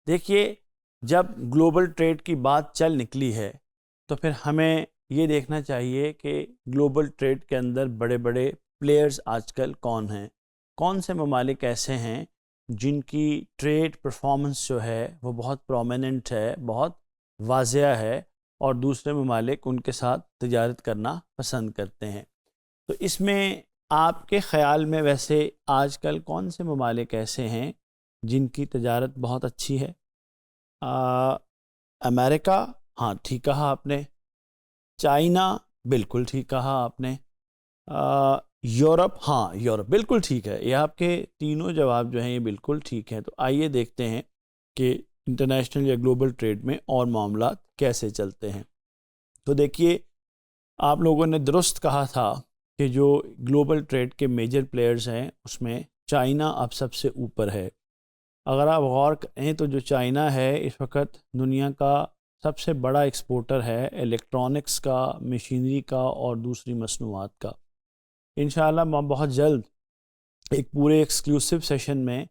دیکھیے، جب global trade کی بات چل نکلی ہے تو پھر ہمیں یہ دیکھنا چاہیے کہ گلوبل ٹریڈ کے اندر بڑے بڑے پلیئرز آج کل کون ہیں، کون سے ممالک ایسے ہیں جن کی ٹریڈ پرفارمنس جو ہے وہ بہت پرومیننٹ ہے، بہت واضح ہے، اور دوسرے ممالک ان کے ساتھ تجارت کرنا پسند کرتے ہیں۔ تو اس میں آپ کے خیال میں ویسے آج کل کون سے ممالک ایسے ہیں جن کی تجارت بہت اچھی ہے؟ امریکہ، ہاں ٹھیک کہا آپ نے۔ چائنا، بالکل ٹھیک کہا آپ نے۔ یورپ، ہاں یورپ بالکل ٹھیک ہے۔ یہ آپ کے تینوں جواب جو ہیں یہ بالکل ٹھیک ہیں۔ تو آئیے دیکھتے ہیں کہ انٹرنیشنل یا گلوبل ٹریڈ میں اور معاملات کیسے چلتے ہیں۔ تو دیکھیے، آپ لوگوں نے درست کہا تھا کہ جو گلوبل ٹریڈ کے میجر پلیئرز ہیں اس میں چائنا اب سب سے اوپر ہے۔ اگر آپ غور کریں تو جو چائنا ہے اس وقت دنیا کا سب سے بڑا ایکسپورٹر ہے الیکٹرانکس کا، مشینری کا اور دوسری مصنوعات کا۔ انشاءاللہ میں بہت جلد ایک پورے ایکسکلوسیو سیشن میں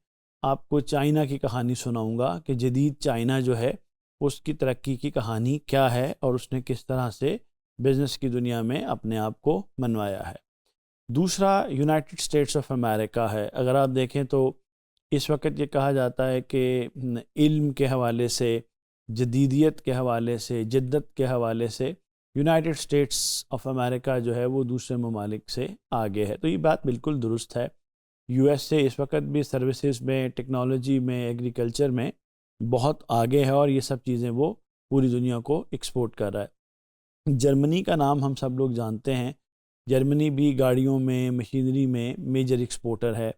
آپ کو چائنا کی کہانی سناؤں گا کہ جدید چائنا جو ہے اس کی ترقی کی کہانی کیا ہے اور اس نے کس طرح سے بزنس کی دنیا میں اپنے آپ کو منوایا ہے۔ دوسرا یونائٹڈ اسٹیٹس آف امریکہ ہے۔ اگر آپ دیکھیں تو اس وقت یہ کہا جاتا ہے کہ علم کے حوالے سے، جدیدیت کے حوالے سے، جدت کے حوالے سے یونائٹڈ اسٹیٹس آف امریکہ جو ہے وہ دوسرے ممالک سے آگے ہے۔ تو یہ بات بالکل درست ہے۔ یو ایس اے اس وقت بھی سروسز میں، ٹیکنالوجی میں، ایگریکلچر میں بہت آگے ہے اور یہ سب چیزیں وہ پوری دنیا کو ایکسپورٹ کر رہا ہے۔ جرمنی کا نام ہم سب لوگ جانتے ہیں۔ جرمنی بھی گاڑیوں میں، مشینری میں میجر ایکسپورٹر ہے۔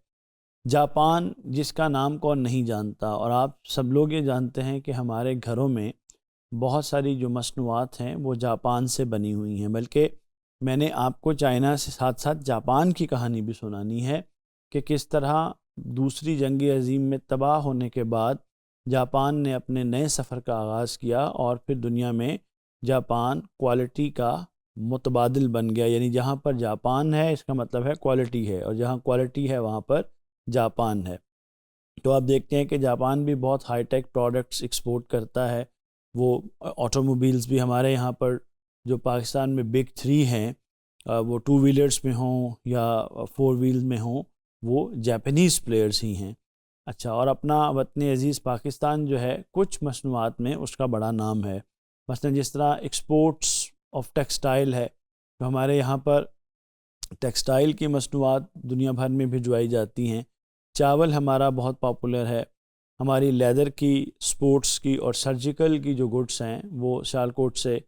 جاپان، جس کا نام کون نہیں جانتا، اور آپ سب لوگ یہ جانتے ہیں کہ ہمارے گھروں میں بہت ساری جو مصنوعات ہیں وہ جاپان سے بنی ہوئی ہیں۔ بلکہ میں نے آپ کو چائنا سے ساتھ ساتھ جاپان کی کہانی بھی سنانی ہے کہ کس طرح دوسری جنگ عظیم میں تباہ ہونے کے بعد جاپان نے اپنے نئے سفر کا آغاز کیا اور پھر دنیا میں جاپان کوالٹی کا متبادل بن گیا۔ یعنی جہاں پر جاپان ہے اس کا مطلب ہے کوالٹی ہے، اور جہاں کوالٹی ہے وہاں پر جاپان ہے۔ تو آپ دیکھتے ہیں کہ جاپان بھی بہت ہائی ٹیک پروڈکٹس ایکسپورٹ کرتا ہے۔ وہ آٹو موبیلز بھی ہمارے یہاں پر جو پاکستان میں بگ 3 ہیں، وہ 2 ویلرز میں ہوں یا 4 ویلز میں ہوں، وہ جاپانیز پلیئرز ہی ہیں۔ اچھا، اور اپنا وطن عزیز پاکستان جو ہے کچھ مصنوعات میں اس کا بڑا نام ہے۔ مثلا جس طرح ایکسپورٹس آف ٹیکسٹائل ہے، تو ہمارے یہاں پر ٹیکسٹائل کی مصنوعات دنیا بھر میں بھجوائی جاتی ہیں۔ چاول ہمارا بہت پاپولر ہے۔ ہماری لیدر کی، سپورٹس کی اور سرجیکل کی جو گڈس ہیں وہ سیالکوٹ سے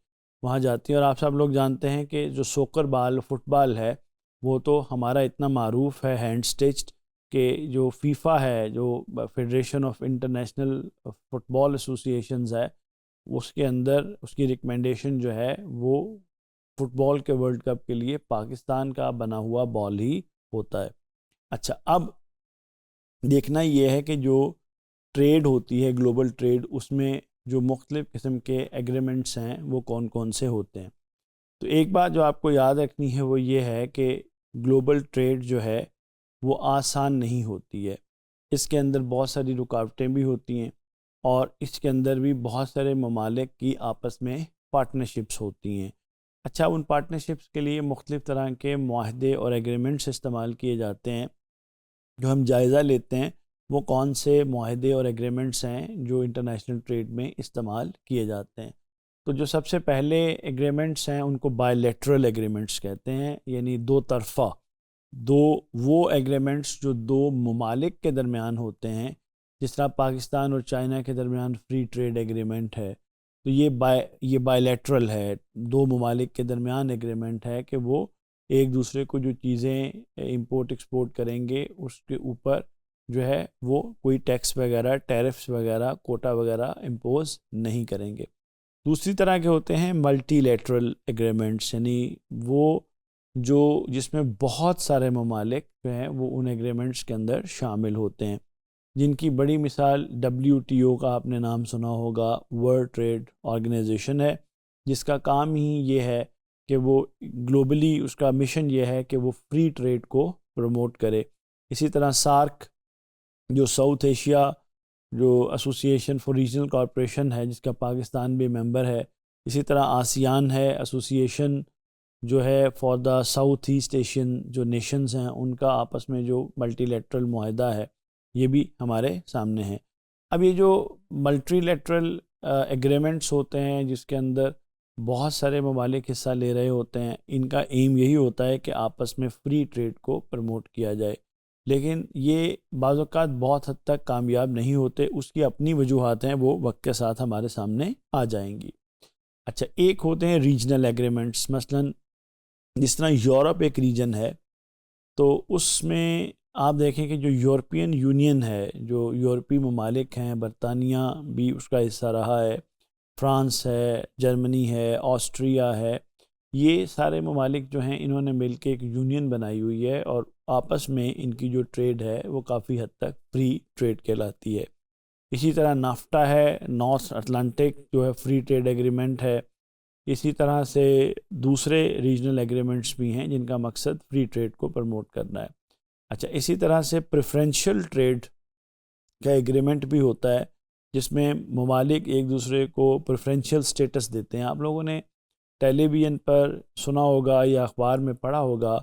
وہاں جاتی ہیں۔ اور آپ سب لوگ جانتے ہیں کہ جو سوکر بال، فٹ بال ہے، وہ تو ہمارا اتنا معروف ہے ہینڈ سٹچڈ کہ جو فیفا ہے، جو فیڈریشن آف انٹرنیشنل فٹ بال ایسوسی ایشنز ہے، اس کے اندر اس کی ریکمنڈیشن جو ہے وہ فٹ بال کے ورلڈ کپ کے لیے پاکستان کا بنا ہوا بال ہی ہوتا ہے۔ اچھا، اب دیکھنا یہ ہے کہ جو ٹریڈ ہوتی ہے، گلوبل ٹریڈ، اس میں جو مختلف قسم کے ایگریمنٹس ہیں وہ کون کون سے ہوتے ہیں۔ تو ایک بات جو آپ کو یاد رکھنی ہے وہ یہ ہے کہ گلوبل ٹریڈ جو ہے وہ آسان نہیں ہوتی ہے۔ اس کے اندر بہت ساری رکاوٹیں بھی ہوتی ہیں، اور اس کے اندر بھی بہت سارے ممالک کی آپس میں پارٹنرشپس ہوتی ہیں۔ اچھا، ان پارٹنرشپس کے لیے مختلف طرح کے معاہدے اور ایگریمنٹس استعمال کیے جاتے ہیں۔ جو ہم جائزہ لیتے ہیں وہ کون سے معاہدے اور ایگریمنٹس ہیں جو انٹرنیشنل ٹریڈ میں استعمال کیے جاتے ہیں۔ تو جو سب سے پہلے ایگریمنٹس ہیں ان کو بائیلیٹرل ایگریمنٹس کہتے ہیں، یعنی دو طرفہ، وہ ایگریمنٹس جو دو ممالک کے درمیان ہوتے ہیں، جس طرح پاکستان اور چائنا کے درمیان فری ٹریڈ ایگریمنٹ ہے، تو یہ بائیلیٹرل ہے، دو ممالک کے درمیان ایگریمنٹ ہے کہ وہ ایک دوسرے کو جو چیزیں امپورٹ ایکسپورٹ کریں گے اس کے اوپر جو ہے وہ کوئی ٹیکس وغیرہ، ٹیرفس وغیرہ، کوٹا وغیرہ امپوز نہیں کریں گے۔ دوسری طرح کے ہوتے ہیں ملٹی لیٹرل ایگریمنٹس، یعنی وہ جس میں بہت سارے ممالک جو ہیں وہ ان ایگریمنٹس کے اندر شامل ہوتے ہیں، جن کی بڑی مثال WTO کا آپ نے نام سنا ہوگا، ورلڈ ٹریڈ آرگنائزیشن ہے، جس کا کام ہی یہ ہے کہ وہ گلوبلی، اس کا مشن یہ ہے کہ وہ فری ٹریڈ کو پروموٹ کرے۔ اسی طرح سارک جو ساؤتھ ایشیا جو ایسوسیشن فار ریجنل کارپوریشن ہے جس کا پاکستان بھی ممبر ہے، اسی طرح آسیان ہے، ایسوسیشن جو ہے for the south East Asian جو نیشنز ہیں ان کا آپس میں جو ملٹی لیٹرل معاہدہ ہے یہ بھی ہمارے سامنے ہے۔ اب یہ جو ملٹی لیٹرل ایگریمنٹس ہوتے ہیں جس کے اندر بہت سارے ممالک حصہ لے رہے ہوتے ہیں، ان کا ایم یہی ہوتا ہے کہ آپس میں فری ٹریڈ کو پروموٹ کیا جائے، لیکن یہ بعض اوقات بہت حد تک کامیاب نہیں ہوتے، اس کی اپنی وجوہات ہیں، وہ وقت کے ساتھ ہمارے سامنے آ جائیں گی۔ اچھا، ایک ہوتے ہیں ریجنل ایگریمنٹس، مثلاً جس طرح یورپ ایک ریجن ہے تو اس میں آپ دیکھیں کہ جو یورپین یونین ہے، جو یورپی ممالک ہیں، برطانیہ بھی اس کا حصہ رہا ہے، فرانس ہے، جرمنی ہے، آسٹریا ہے، یہ سارے ممالک جو ہیں انہوں نے مل کے ایک یونین بنائی ہوئی ہے اور آپس میں ان کی جو ٹریڈ ہے وہ کافی حد تک فری ٹریڈ کہلاتی ہے۔ اسی طرح نافٹا ہے، نارتھ اٹلانٹک جو ہے فری ٹریڈ ایگریمنٹ ہے۔ اسی طرح سے دوسرے ریجنل ایگریمنٹس بھی ہیں جن کا مقصد فری ٹریڈ کو پروموٹ کرنا ہے۔ اچھا، اسی طرح سے پریفرینشیل ٹریڈ کا ایگریمنٹ بھی ہوتا ہے جس میں ممالک ایک دوسرے کو پریفرینشیل سٹیٹس دیتے ہیں۔ آپ لوگوں نے ٹیلی ویژن پر سنا ہوگا یا اخبار میں پڑھا ہوگا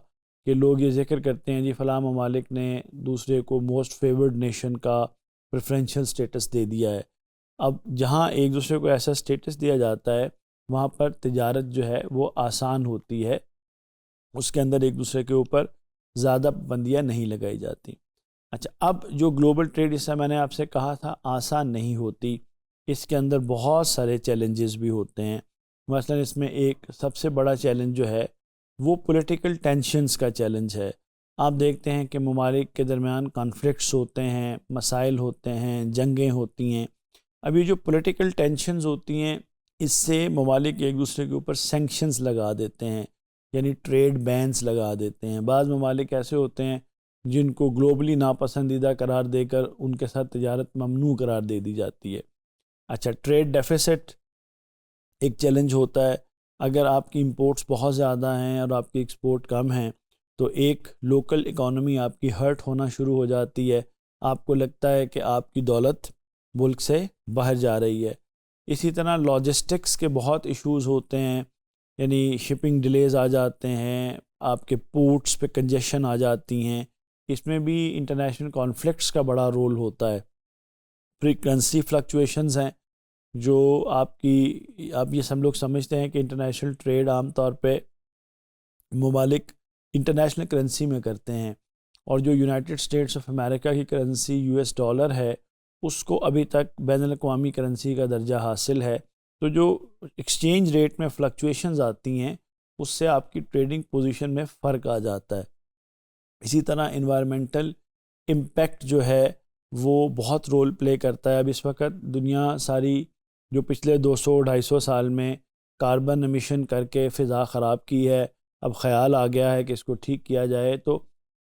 کہ لوگ یہ ذکر کرتے ہیں جی فلاں ممالک نے دوسرے کو موسٹ فیورڈ نیشن کا پریفرینشیل سٹیٹس دے دیا ہے۔ اب جہاں ایک دوسرے کو ایسا سٹیٹس دیا جاتا ہے وہاں پر تجارت جو ہے وہ آسان ہوتی ہے، اس کے اندر ایک دوسرے کے اوپر زیادہ پابندیاں نہیں لگائی جاتی۔ اچھا، اب جو گلوبل ٹریڈ اس سے میں نے آپ سے کہا تھا آسان نہیں ہوتی، اس کے اندر بہت سارے چیلنجز بھی ہوتے ہیں۔ مثلا اس میں ایک سب سے بڑا چیلنج جو ہے وہ پولیٹیکل ٹینشنز کا چیلنج ہے۔ آپ دیکھتے ہیں کہ ممالک کے درمیان کانفلکٹس ہوتے ہیں، مسائل ہوتے ہیں، جنگیں ہوتی ہیں۔ اب یہ جو پولیٹیکل ٹینشنز ہوتی ہیں اس سے ممالک ایک دوسرے کے اوپر سینکشنز لگا دیتے ہیں، یعنی ٹریڈ بینز لگا دیتے ہیں۔ بعض ممالک ایسے ہوتے ہیں جن کو گلوبلی ناپسندیدہ قرار دے کر ان کے ساتھ تجارت ممنوع قرار دے دی جاتی ہے۔ اچھا، ٹریڈ ڈیفیسٹ ایک چیلنج ہوتا ہے۔ اگر آپ کی امپورٹس بہت زیادہ ہیں اور آپ کی ایکسپورٹ کم ہیں تو ایک لوکل اکانومی آپ کی ہرٹ ہونا شروع ہو جاتی ہے، آپ کو لگتا ہے کہ آپ کی دولت ملک سے باہر جا رہی ہے۔ اسی طرح لاجسٹکس کے بہت ایشوز ہوتے ہیں، یعنی شپنگ ڈیلیز آ جاتے ہیں، آپ کے پورٹس پہ کنجیشن آ جاتی ہیں، اس میں بھی انٹرنیشنل کانفلکٹس کا بڑا رول ہوتا ہے۔ فریکوینسی فلکچویشنز ہیں جو آپ یہ سب لوگ سمجھتے ہیں کہ انٹرنیشنل ٹریڈ عام طور پہ ممالک انٹرنیشنل کرنسی میں کرتے ہیں، اور جو یونائٹڈ اسٹیٹس آف امریکہ کی کرنسی یو ایس ڈالر ہے اس کو ابھی تک بین الاقوامی کرنسی کا درجہ حاصل ہے، تو جو ایکسچینج ریٹ میں فلکچویشنز آتی ہیں اس سے آپ کی ٹریڈنگ پوزیشن میں فرق آ جاتا ہے۔ اسی طرح انوائرمنٹل امپیکٹ جو ہے وہ بہت رول پلے کرتا ہے۔ اب اس وقت دنیا ساری جو پچھلے 200-250 سال میں کاربن امیشن کر کے فضا خراب کی ہے، اب خیال آ گیا ہے کہ اس کو ٹھیک کیا جائے، تو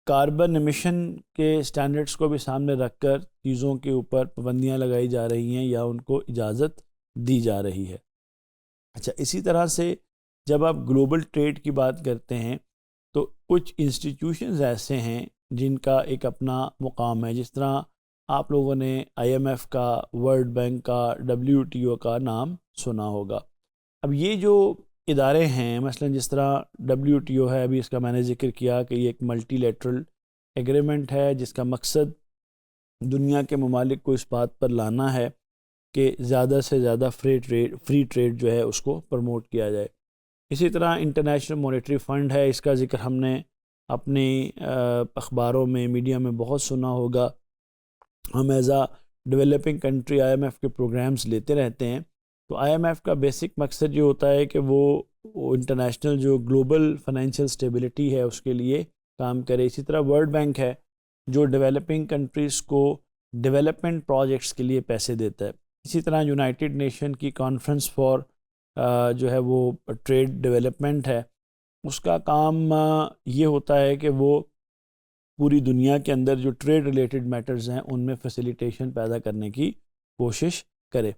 کاربن امیشن کے سٹینڈرڈز کو بھی سامنے رکھ کر چیزوں کے اوپر پابندیاں لگائی جا رہی ہیں یا ان کو اجازت دی جا رہی ہے۔ اچھا، اسی طرح سے جب آپ گلوبل ٹریڈ کی بات کرتے ہیں تو کچھ انسٹیٹیوشنز ایسے ہیں جن کا ایک اپنا مقام ہے، جس طرح آپ لوگوں نے آئی ایم ایف کا، ورلڈ بینک کا، WTO کا نام سنا ہوگا۔ اب یہ جو ادارے ہیں، مثلا جس طرح WTO ہے، ابھی اس کا میں نے ذکر کیا کہ یہ ایک ملٹی لیٹرل ایگریمنٹ ہے جس کا مقصد دنیا کے ممالک کو اس بات پر لانا ہے کہ زیادہ سے زیادہ فری ٹریڈ جو ہے اس کو پروموٹ کیا جائے۔ اسی طرح انٹرنیشنل مانیٹری فنڈ ہے، اس کا ذکر ہم نے اپنی اخباروں میں، میڈیا میں بہت سنا ہوگا۔ ہم as a developing country I M F کے پروگرامز لیتے رہتے ہیں، تو آئی ایم ایف کا بیسک مقصد یہ ہوتا ہے کہ وہ انٹرنیشنل جو گلوبل فائنینشیل اسٹیبلٹی ہے اس کے لیے کام کرے۔ اسی طرح ورلڈ بینک ہے جو ڈیولپنگ کنٹریز کو ڈیولپمنٹ پروجیکٹس کے لیے پیسے دیتا ہے۔ اسی طرح یونائٹڈ نیشن کی کانفرنس فار جو ہے وہ ٹریڈ ڈیولپمنٹ ہے، اس کا کام یہ ہوتا ہے کہ وہ پوری دنیا کے اندر جو ٹریڈ ریلیٹڈ میٹرز ہیں ان میں فیسیلیٹیشن پیدا کرنے کی کوشش کرے۔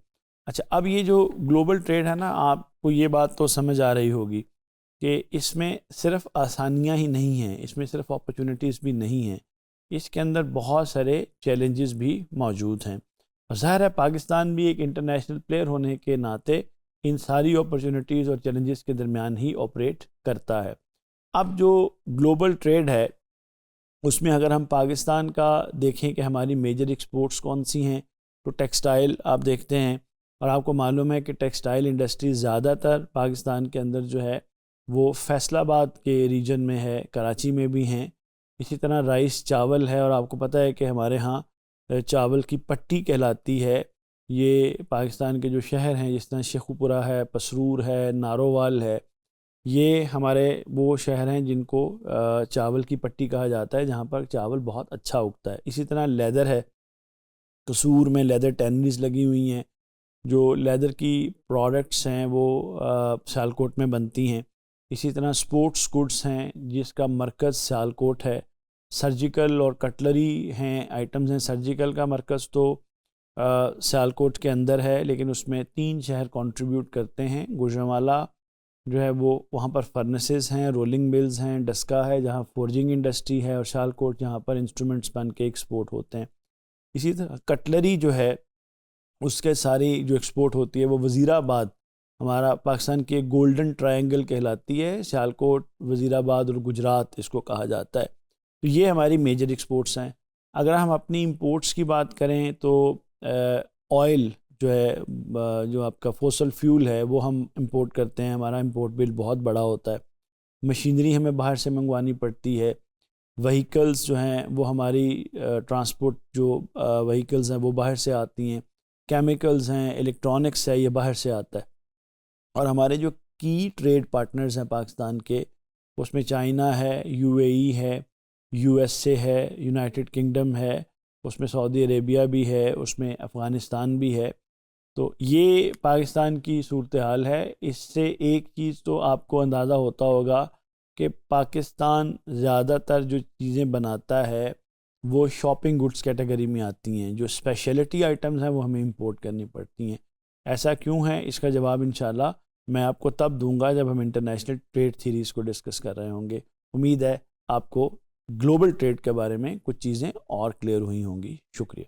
اچھا، اب یہ جو گلوبل ٹریڈ ہے نا، آپ کو یہ بات تو سمجھ آ رہی ہوگی کہ اس میں صرف آسانیاں ہی نہیں ہیں، اس میں صرف اپرچونیٹیز بھی نہیں ہیں، اس کے اندر بہت سارے چیلنجز بھی موجود ہیں۔ اور ظاہر ہے پاکستان بھی ایک انٹرنیشنل پلیئر ہونے کے ناطے ان ساری اپرچونٹیز اور چیلنجز کے درمیان ہی آپریٹ کرتا ہے۔ اب جو گلوبل ٹریڈ ہے اس میں اگر ہم پاکستان کا دیکھیں کہ ہماری میجر ایکسپورٹس کون سی ہیں، تو ٹیکسٹائل آپ دیکھتے ہیں، اور آپ کو معلوم ہے کہ ٹیکسٹائل انڈسٹری زیادہ تر پاکستان کے اندر جو ہے وہ فیصل آباد کے ریجن میں ہے، کراچی میں بھی ہیں۔ اسی طرح رائس چاول ہے، اور آپ کو پتہ ہے کہ ہمارے ہاں چاول کی پٹی کہلاتی ہے، یہ پاکستان کے جو شہر ہیں جس طرح شیخوپورہ ہے، پسرور ہے، نارووال ہے، یہ ہمارے وہ شہر ہیں جن کو چاول کی پٹی کہا جاتا ہے، جہاں پر چاول بہت اچھا اگتا ہے۔ اسی طرح لیدر ہے، قصور میں لیدر ٹینریز لگی ہوئی ہیں، جو لیدر کی پروڈکٹس ہیں وہ سیالکوٹ میں بنتی ہیں۔ اسی طرح سپورٹس گڈس ہیں جس کا مرکز سیالکوٹ ہے۔ سرجیکل اور کٹلری ہیں، آئٹمز ہیں، سرجیکل کا مرکز تو سیالکوٹ کے اندر ہے، لیکن اس میں 3 شہر کنٹریبیوٹ کرتے ہیں۔ گوجرانوالا جو ہے وہ وہاں پر فرنسز ہیں، رولنگ ملز ہیں، ڈسکا ہے جہاں فورجنگ انڈسٹری ہے، اور سیالکوٹ جہاں پر انسٹرومنٹس بن کے ایکسپورٹ ہوتے ہیں۔ اسی طرح کٹلری جو ہے اس کے ساری جو ایکسپورٹ ہوتی ہے وہ وزیر آباد، ہمارا پاکستان کی ایک گولڈن ٹرائنگل کہلاتی ہے، سیالکوٹ، وزیر آباد اور گجرات اس کو کہا جاتا ہے۔ تو یہ ہماری میجر ایکسپورٹس ہیں۔ اگر ہم اپنی امپورٹس کی بات کریں تو آئل جو ہے، جو آپ کا فوسل فیول ہے وہ ہم امپورٹ کرتے ہیں، ہمارا امپورٹ بل بہت بڑا ہوتا ہے۔ مشینری ہمیں باہر سے منگوانی پڑتی ہے۔ وہیکلز جو ہیں وہ ہماری ٹرانسپورٹ جو وہیکلز ہیں وہ باہر سے آتی ہیں۔ کیمیکلز ہیں، الیکٹرانکس ہے، یہ باہر سے آتا ہے۔ اور ہمارے جو کی ٹریڈ پارٹنرز ہیں پاکستان کے، اس میں چائنا ہے، یو اے ای ہے، یو ایس اے ہے، یونائٹڈ کنگڈم ہے، اس میں سعودی عربیہ بھی ہے، اس میں افغانستان بھی ہے۔ تو یہ پاکستان کی صورتحال ہے۔ اس سے ایک چیز تو آپ کو اندازہ ہوتا ہوگا کہ پاکستان زیادہ تر جو چیزیں بناتا ہے وہ شاپنگ گڈس کیٹیگری میں آتی ہیں، جو اسپیشلٹی آئٹمز ہیں وہ ہمیں امپورٹ کرنی پڑتی ہیں۔ ایسا کیوں ہے؟ اس کا جواب انشاءاللہ میں آپ کو تب دوں گا جب ہم انٹرنیشنل ٹریڈ تھیریز کو ڈسکس کر رہے ہوں گے۔ امید ہے آپ کو گلوبل ٹریڈ کے بارے میں کچھ چیزیں اور کلیئر ہوئی ہوں گی۔ شکریہ۔